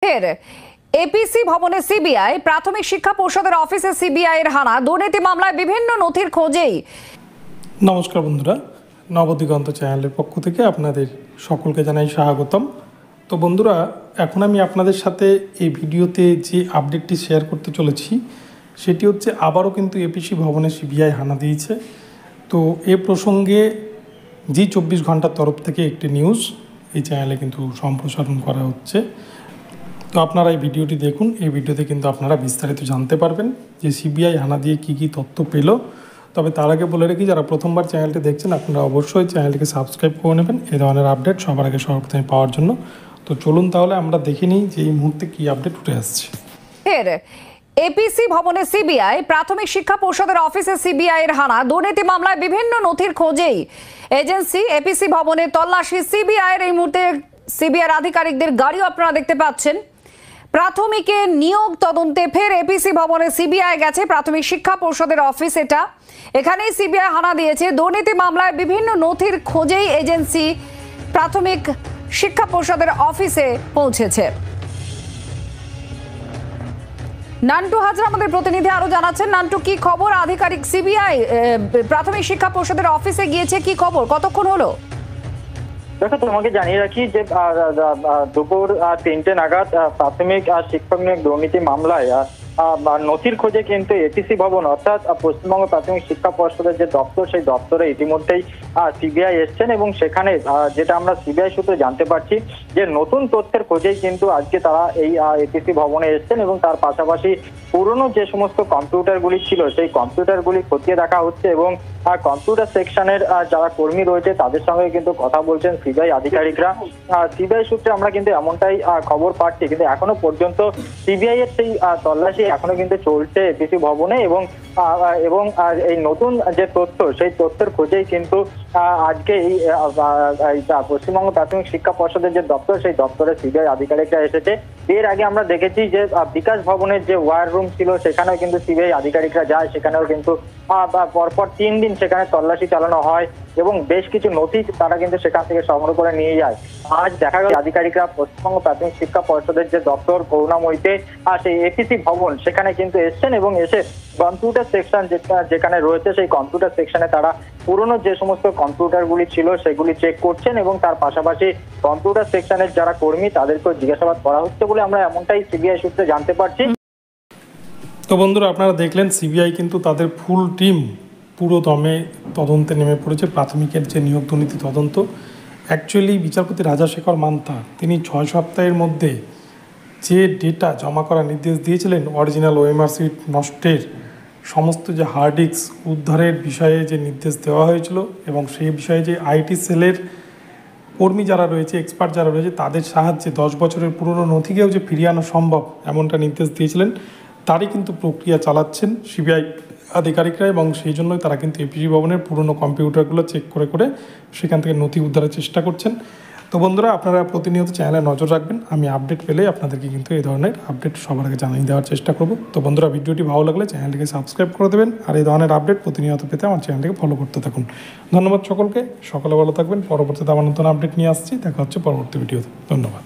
ফের এপিসি ভবনে সিবিআই, প্রাথমিক শিক্ষা পর্ষদের অফিসে সিবিআই এর হানা, দুর্নীতি মামলায় বিভিন্ন নথির খোঁজেই। নমস্কার বন্ধুরা, নবদিগন্ত চ্যানেলের পক্ষ থেকে আপনাদের সকলকে জানাই স্বাগতম। তো বন্ধুরা, এখন আমি আপনাদের সাথে এই ভিডিওতে যে আপডেটটি শেয়ার করতে চলেছি সেটি হচ্ছে আবারও কিন্তু এপিসি ভবনে সিবিআই হানা দিয়েছে। তো এ প্রসঙ্গে জি24 ঘন্টার তরফ থেকে একটি নিউজ এই চ্যানেলে কিন্তু সম্প্রসারণ করা হচ্ছে। তো আপনারা এই ভিডিওটি দেখুন, এই ভিডিওতে কিন্তু আপনারা বিস্তারিত জানতে পারবেন যে সিবিআই হানা দিয়ে কী কী তথ্য পেল। তবে তার আগে বলে রাখি, যারা প্রথমবার চ্যানেলটি দেখছেন আপনারা অবশ্যই চ্যানেলটিকে সাবস্ক্রাইব করে নেবেন এই ধরনের আপডেট সবার আগে সর্বপ্রথমে পাওয়ার জন্য। তো চলুন তাহলে আমরা দেখে নিই যে এই মুহূর্তে কী আপডেট উঠে আসছে। এপিসি ভবনে সিবিআই, প্রাথমিক শিক্ষা পর্ষদের অফিসে সিবিআই এর হানা, দুর্নীতি মামলায় বিভিন্ন নথির খোঁজেই এজেন্সি এপিসি ভবনে তল্লাশি সিবিআই এর। এই মুহূর্তে সিবিআই আধিকারিকদের গাড়িও আপনারা দেখতে পাচ্ছেন। প্রাথমিকে নিয়োগ তদন্তে ফের এপিসি ভবনে সিবিআই গেছে, প্রাথমিক শিক্ষা পর্ষদের অফিস এটা। এখানেই সিবিআই হানা দিয়েছে। দুর্নীতি মামলায় বিভিন্ন নথির খোঁজেই এজেন্সি প্রাথমিক শিক্ষা পর্ষদের অফিসে পৌঁছেছে। নান্টু হাজরা আমাদের প্রতিনিধি আরো জানাচ্ছেন। নান্টু, কি খবর? আধিকারিক সিবিআই প্রাথমিক শিক্ষা পর্ষদের অফিসে গিয়েছে, কি খবর, কতক্ষণ হলো? দেখো, তোমাকে জানিয়ে রাখি যে দুপুর 3টে নাগাদ প্রাথমিক শিক্ষক নিয়োগ দুর্নীতি মামলায় নথির খোঁজে কিন্তু এপিসি ভবন অর্থাৎ পশ্চিমবঙ্গ প্রাথমিক শিক্ষা পর্ষদের যে দপ্তর, সেই দপ্তরে ইতিমধ্যেই সিবিআই এসছেন এবং সেখানে যেটা আমরা সিবিআই সূত্রে জানতে পারছি যে নতুন তথ্যের খোঁজেই কিন্তু আজকে তারা এই এপিসি ভবনে এসছেন এবং তার পাশাপাশি পুরনো যে সমস্ত কম্পিউটারগুলি ছিল সেই কম্পিউটারগুলি খতিয়ে দেখা হচ্ছে এবং কম্পিউটার সেকশনের যারা কর্মী রয়েছে তাদের সঙ্গে কিন্তু কথা বলছেন সিবিআই আধিকারিকরা। সিবিআই সূত্রে আমরা কিন্তু এমনটাই খবর পাচ্ছি, কিন্তু এখনো পর্যন্ত সিবিআই এর সেই তল্লাশি এখনো কিন্তু চলছে এপিসি ভবনে এবং এই নতুন যে তথ্য সেই তথ্যের খোঁজেই কিন্তু আজকে এই পশ্চিমবঙ্গ প্রাথমিক শিক্ষা পর্ষদের যে দপ্তর সেই দপ্তরে সিবিআই আধিকারিকরা এসেছে। এর আগে আমরা দেখেছি যে বিকাশ ভবনের যে ওয়ার রুম ছিল সেখানেও কিন্তু সিবিআই আধিকারিকরা যায়, সেখানেও কিন্তু পরপর 3 দিন সেখানে তল্লাশি চালানো হয় এবং বেশ কিছু নথি তারা কিন্তু সেখান থেকে সংগ্রহ করে নিয়ে যায়। আজ দেখা গেল আধিকারিকরা পশ্চিমবঙ্গ প্রাথমিক শিক্ষা পর্ষদের যে দপ্তর করুণাময়ীতে সেই এপিসি ভবন সেখানে কিন্তু এসছেন এবং এসে কম্পিউটার সেকশন যেখানে রয়েছে সেই কম্পিউটার সেকশনে তারা পুরনো যে সমস্ত কম্পিউটারগুলি ছিল সেগুলি চেক করছেন এবং তার পাশাপাশি কম্পিউটার সেকশনের যারা কর্মী তাদেরকেও জিজ্ঞাসাবাদ করা হচ্ছে বলে আমরা এমনটাই সিবিআই সূত্রে জানতে পারছি। তো বন্ধুরা, আপনারা দেখলেন সিবিআই কিন্তু তাদের ফুল টিম পুরো দমে তদন্তে নেমে পড়েছে প্রাথমিকের যে নিয়োগ দুর্নীতি তদন্ত। অ্যাকচুয়ালি বিচারপতি রাজাশেখর মান্থা তিনি 6 সপ্তাহের মধ্যে যে ডেটা জমা করার নির্দেশ দিয়েছিলেন, অরিজিনাল ওএমআর সিট নষ্টের সমস্ত যে হার্ড ডিস্ক উদ্ধারের বিষয়ে যে নির্দেশ দেওয়া হয়েছিল এবং সেই বিষয়ে যে আইটি সেলের কর্মী যারা রয়েছে, এক্সপার্ট যারা রয়েছে তাদের সাহায্যে 10 বছরের পুরনো নথিকেও যে ফিরিয়ে আনা সম্ভব এমনটা নির্দেশ দিয়েছিলেন, তারই কিন্তু প্রক্রিয়া চালাচ্ছেন সিবিআই আধিকারিকরা এবং সেই জন্যই তারা কিন্তু এপিসি ভবনের পুরনো কম্পিউটারগুলো চেক করে করে সেখান থেকে নথি উদ্ধারের চেষ্টা করছেন। তো বন্ধুরা, আপনারা প্রতিনিয়ত চ্যানেলে নজর রাখবেন, আমি আপডেট পেলে আপনাদেরকে কিন্তু এই ধরনের আপডেট সবার আগে জানিয়ে দেওয়ার চেষ্টা করব। তো বন্ধুরা, ভিডিওটি ভালো লাগলে চ্যানেলটিকে সাবস্ক্রাইব করে দেবেন আর এই ধরনের আপডেট প্রতিনিয়ত পেতে আমার চ্যানেলটিকে ফলো করতে থাকুন। ধন্যবাদ সকলকে, সকলে ভালো থাকবেন। পরবর্তীতে আবার নতুন আপডেট নিয়ে আসছি, দেখা হচ্ছে পরবর্তী ভিডিওতে। ধন্যবাদ।